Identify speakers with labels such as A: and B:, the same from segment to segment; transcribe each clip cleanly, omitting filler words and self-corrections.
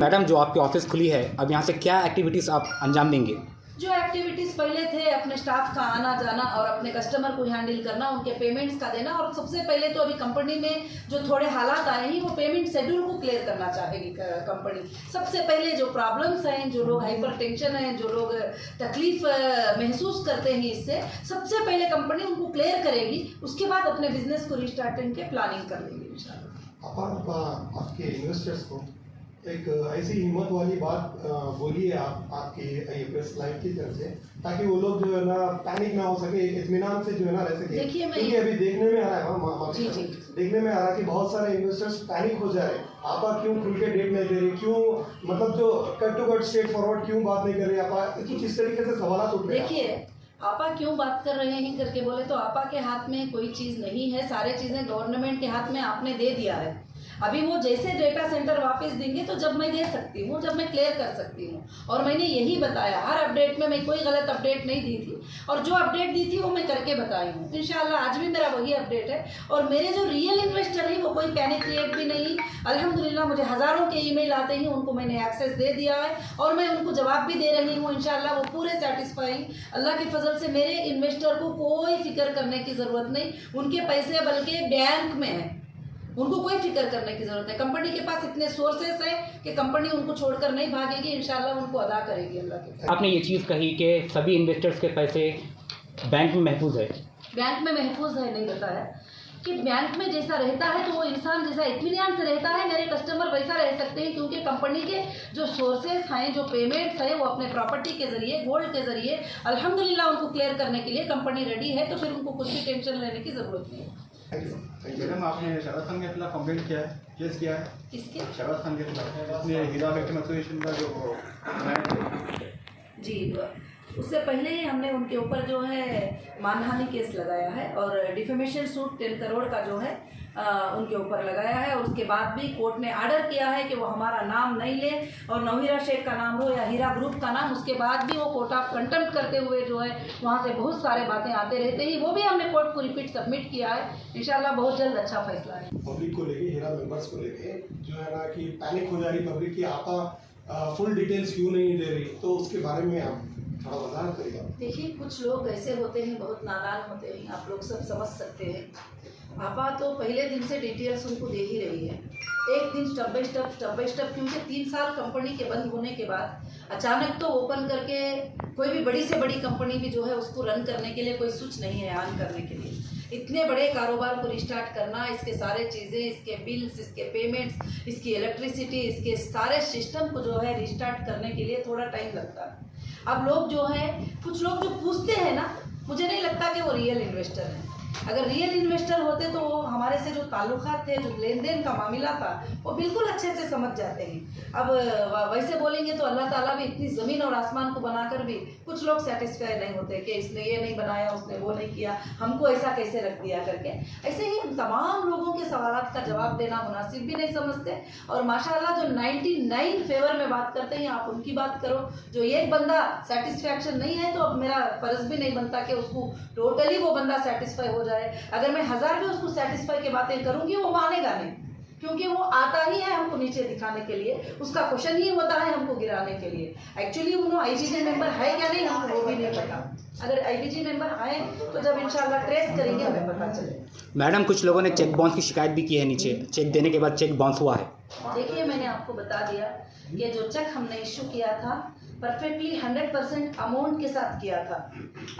A: Madam, जो आपकी office खुली है, अब यहाँ से क्या एक्टिविटीज़ आप अंजाम देंगे?
B: जो एक्टिविटीज़ पहले थे, अपने स्टाफ का आना जाना और अपने कस्टमर को हैंडल करना, उनके पेमेंट्स का देना, और सबसे पहले तो अभी कंपनी में जो थोड़े हालात आए हैं वो पेमेंट शेड्यूल को क्लियर करना चाहेगी कंपनी। सबसे पहले जो प्रॉब्लम्स हैं, जो लोग हाइपर टेंशन हैं, जो लोग तकलीफ महसूस करते हैं, इससे सबसे पहले कंपनी उनको क्लियर करेगी। उसके बाद अपने बिजनेस को रिस्टार्टिंग के प्लानिंग कर लेंगे इंशाल्लाह।
C: आपके इन्वेस्टर्स को एक ऐसी हिम्मत वाली बात बोलिए आपकी प्रेस लाइव की तरफ से, ताकि वो लोग जो है ना पैनिक ना हो सके, इत्मीनान से जो है ना रह सके। क्योंकि अभी देखने में आ रहा है देखने में आ रहा है कि बहुत सारे इन्वेस्टर्स पैनिक हो जा रहे हैं। आप क्यों खुल के डेट नहीं दे रहे, क्यों मतलब जो cut to cut straightforward क्यों बात नहीं कर रहे, आप किस तरीके से सवाल उठ रहे हैं।
B: देखिए, आपा क्यों बात कर रहे हैं करके बोले तो आपा के हाथ में कोई चीज़ नहीं है, सारे चीज़ें गवर्नमेंट के हाथ में आपने दे दिया है। अभी वो जैसे डेटा सेंटर वापस देंगे तो जब मैं दे सकती हूँ, जब मैं क्लियर कर सकती हूँ। और मैंने यही बताया, हर अपडेट में मैं कोई गलत अपडेट नहीं दी थी, और जो अपडेट दी थी वो मैं करके बताई हूँ। इंशाल्लाह आज भी मेरा वही अपडेट है। और मेरे जो रियल इन्वेस्टर हैं वो कोई पैनिक क्रिएट भी नहीं। अल्हम्दुलिल्लाह मुझे हज़ारों के ईमेल आते हैं, उनको मैंने एक्सेस दे दिया है और मैं उनको जवाब भी दे रही हूँ। इंशाल्लाह वो पूरे सेटिस्फाई। अल्लाह के फजल से मेरे इन्वेस्टर को कोई फिक्र करने की ज़रूरत नहीं। उनके पैसे बल्कि बैंक में हैं, उनको कोई फिक्र करने की जरूरत है। कंपनी के पास इतने सोर्सेस हैं कि कंपनी उनको छोड़कर नहीं भागेगी, इंशाल्लाह उनको अदा करेगी अल्लाह के।
A: आपने ये चीज़ कही कि सभी इन्वेस्टर्स के पैसे बैंक में महफूज है।
B: बैंक में महफूज है नहीं होता है कि बैंक में जैसा रहता है तो वो इंसान जैसा इत्मीनान से रहता है, मेरे कस्टमर वैसा रह सकते हैं। क्योंकि कंपनी के जो सोर्सेस हैं, जो पेमेंट्स हैं, वो अपने प्रॉपर्टी के ज़रिए, गोल्ड के ज़रिए अल्हम्दुलिल्लाह उनको क्लियर करने के लिए कंपनी रेडी है। तो फिर उनको कुछ भी टेंशन लेने की ज़रूरत नहीं है।
D: मैडम, आपने शराब खान के खिलाफ कंप्लेंट किया है, केस किया है?
B: किसके?
D: शराब खान के खिलाफ, इसने हीरा विक्टिम एसोसिएशन का जो
B: जी, उससे पहले ही हमने उनके ऊपर जो है मानहानि केस लगाया है और डिफेमेशन सूट 10 करोड़ का जो है उनके ऊपर लगाया है। और उसके बाद भी कोर्ट ने आर्डर किया है कि वो हमारा नाम नहीं ले, और नौहीरा शेख का नाम हो या हीरा ग्रुप का नाम। उसके बाद भी वो कोर्ट ऑफ कंटेम्प्ट करते हुए जो है वहाँ से बहुत सारे बातें आते रहते हैं। वो भी हमने कोर्ट को रिपीट सबमिट किया है। इंशाल्लाह बहुत जल्द अच्छा फैसला है।
C: पब्लिक को लेके, हीरा मेंबर्स को लेके जो है ना कि पैनिक हो जा रही पब्लिक की, आपा फुल डिटेल्स क्यों नहीं दे रही, तो उसके बारे में आप थोड़ा वजाहत करिएगा।
B: देखिए, कुछ लोग ऐसे होते हैं, बहुत नादान होते हैं, आप लोग सब समझ सकते हैं। आपा तो पहले दिन से डिटेल्स उनको दे ही रही है, एक दिन स्टेप बाय स्टेप। क्योंकि 3 साल कंपनी के बंद होने के बाद अचानक तो ओपन करके कोई भी बड़ी से बड़ी कंपनी भी जो है उसको रन करने के लिए कोई स्विच नहीं है ऑन करने के लिए। इतने बड़े कारोबार को रिस्टार्ट करना, इसके सारे चीज़ें, इसके बिल्स, इसके पेमेंट्स, इसकी इलेक्ट्रिसिटी, इसके सारे सिस्टम को जो है रिस्टार्ट करने के लिए थोड़ा टाइम लगता है। अब लोग जो हैं, कुछ लोग जो पूछते हैं ना, मुझे नहीं लगता कि वो रियल इन्वेस्टर हैं। अगर रियल इन्वेस्टर होते तो वो हमारे से जो ताल्लुकात थे, जो लेन देन का मामला था, वो बिल्कुल अच्छे से समझ जाते हैं। अब वैसे बोलेंगे तो अल्लाह ताला भी इतनी ज़मीन और आसमान को बनाकर भी कुछ लोग सेटिस्फाई नहीं होते कि इसने ये नहीं बनाया, उसने वो नहीं किया, हमको ऐसा कैसे रख दिया करके। ऐसे ही हम तमाम लोगों के सवालात का जवाब देना मुनासिब भी नहीं समझते। और माशाल्लाह जो 99 फेवर में बात करते हैं, आप उनकी बात करो। जो एक बंदा सेटिस्फैक्शन नहीं है तो अब मेरा फ़र्ज़ भी नहीं बनता कि उसको टोटली वो बंदा सेटिस्फाई हो जाए। अगर मैं 1000 भी उसको सेटिस्फाई की बातें करूंगी वो मानेगा नहीं, क्योंकि वो आता ही है हमको नीचे दिखाने के लिए, उसका क्वेश्चन ही होता है हमको गिराने के लिए। एक्चुअली उन्होंने आईबीजी मेंबर है क्या नहीं हमको वो भी नहीं पता। अगर आईबीजी मेंबर आए तो जब इंशाल्लाह ट्रेस करेंगे हमें पता चलेगा।
A: मैडम, कुछ लोगों ने चेक बाउंस की शिकायत भी की है, नीचे चेक देने के बाद चेक बाउंस हुआ है।
B: देखिए, मैंने आपको बता दिया कि जो चेक हमने इशू किया था परफेक्टली 100% अमाउंट के साथ किया था।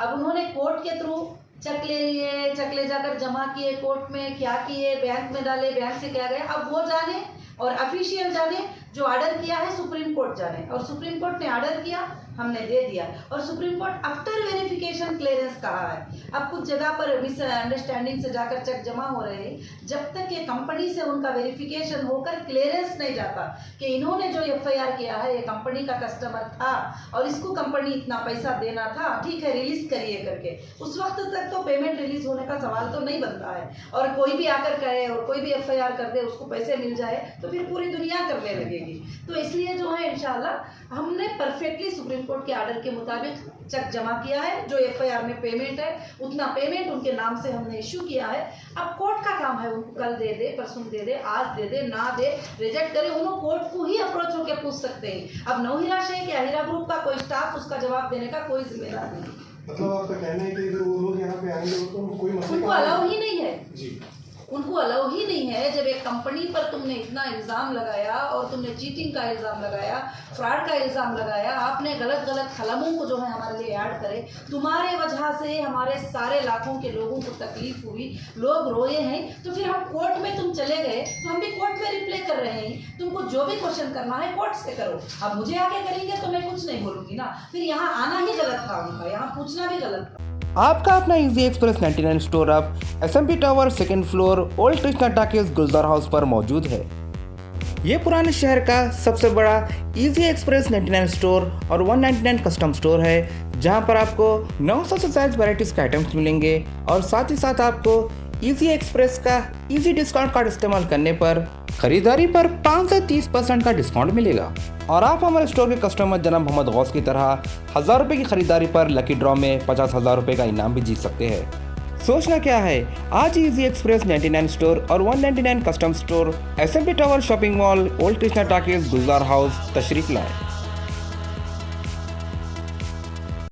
B: अब उन्होंने कोर्ट के थ्रू चेक ले लिए, चेक ले जाकर जमा किए, कोर्ट में क्या किए, बैंक में डाले, बैंक से क्या गए, अब वो जाने और ऑफिशियल जाने। जो ऑर्डर किया है सुप्रीम कोर्ट जाने, और सुप्रीम कोर्ट ने ऑर्डर किया, हमने दे दिया, और supreme court after verification clearance कहा है। अब कुछ जगह पर मिसअंडरस्टैंडिंग से जाकर चेक जमा हो रहे हैं। जब तक ये कंपनी से उनका वेरिफिकेशन होकर क्लियरेंस नहीं जाता कि इन्होंने जो एफआईआर किया है ये कंपनी का कस्टमर था और इसको कंपनी इतना पैसा देना था, ठीक है रिलीज करिए करके, उस वक्त तक तो पेमेंट रिलीज होने का सवाल तो नहीं बनता है। और कोई भी आकर कहे और कोई भी एफआईआर कर दे, उसको पैसे मिल जाए तो फिर पूरी दुनिया करने लगे। मिलेगी। तो इसलिए जो है इंशाल्लाह हमने परफेक्टली सुप्रीम कोर्ट के ऑर्डर के मुताबिक चेक जमा किया है। जो FIR में पेमेंट है उतना पेमेंट उनके नाम से हमने इशू किया है। अब कोर्ट का काम है उनको कल दे दे, परसों दे दे, आज दे दे, ना दे, रिजेक्ट करे, उन्होंने कोर्ट को ही अप्रोच होकर पूछ सकते हैं। अब नौहीरा शेख या हीरा ग्रुप का कोई स्टाफ उसका जवाब देने का कोई जिम्मेदार नहीं।
C: मतलब आपका कहना है कि अगर वो लोग यहाँ पे आएंगे तो कोई मसला
B: उनको अलाउ ही नहीं है
C: जी,
B: उनको अलाउ ही नहीं है। जब एक कंपनी पर तुमने इतना इल्ज़ाम लगाया और तुमने चीटिंग का इल्ज़ाम लगाया, फ्रॉड का इल्ज़ाम लगाया, आपने गलत कलमों को जो है हमारे लिए ऐड करे, तुम्हारे वजह से हमारे सारे लाखों के लोगों को तकलीफ हुई, लोग रोए हैं, तो फिर हम कोर्ट में तुम चले गए तो हम भी कोर्ट में रिप्लाई कर रहे हैं। तुमको जो भी क्वेश्चन करना है कोर्ट से करो। अब मुझे आके करेंगे तो मैं कुछ नहीं बोलूँगी ना, फिर यहाँ आना ही गलत था उनका, यहाँ पूछना भी गलत था।
E: आपका अपना इजी एक्सप्रेस 99 स्टोर अब SMP tower 2nd floor old Krishna talkies Gulzar house पर मौजूद है। ये पुराने शहर का सबसे बड़ा इजी एक्सप्रेस 99 स्टोर और 199 कस्टम स्टोर है, जहां पर आपको 900 से ज्यादा वैरायटीज के आइटम्स मिलेंगे और साथ ही साथ आपको इजी एक्सप्रेस का इजी डिस्काउंट कार्ड इस्तेमाल करने पर खरीदारी पर 5 से 30% का डिस्काउंट मिलेगा। और आप हमारे स्टोर के कस्टमर जनाब मोहम्मद गौस की तरह 1000 रुपये की खरीदारी पर लकी ड्रॉ में 50,000 रुपये का इनाम भी जीत सकते हैं। सोचना क्या है, आज ही इजी एक्सप्रेस 99 स्टोर और 199 custom store SMP tower shopping mall old Krishna talkies Gulzar house तशरीफ लाएं।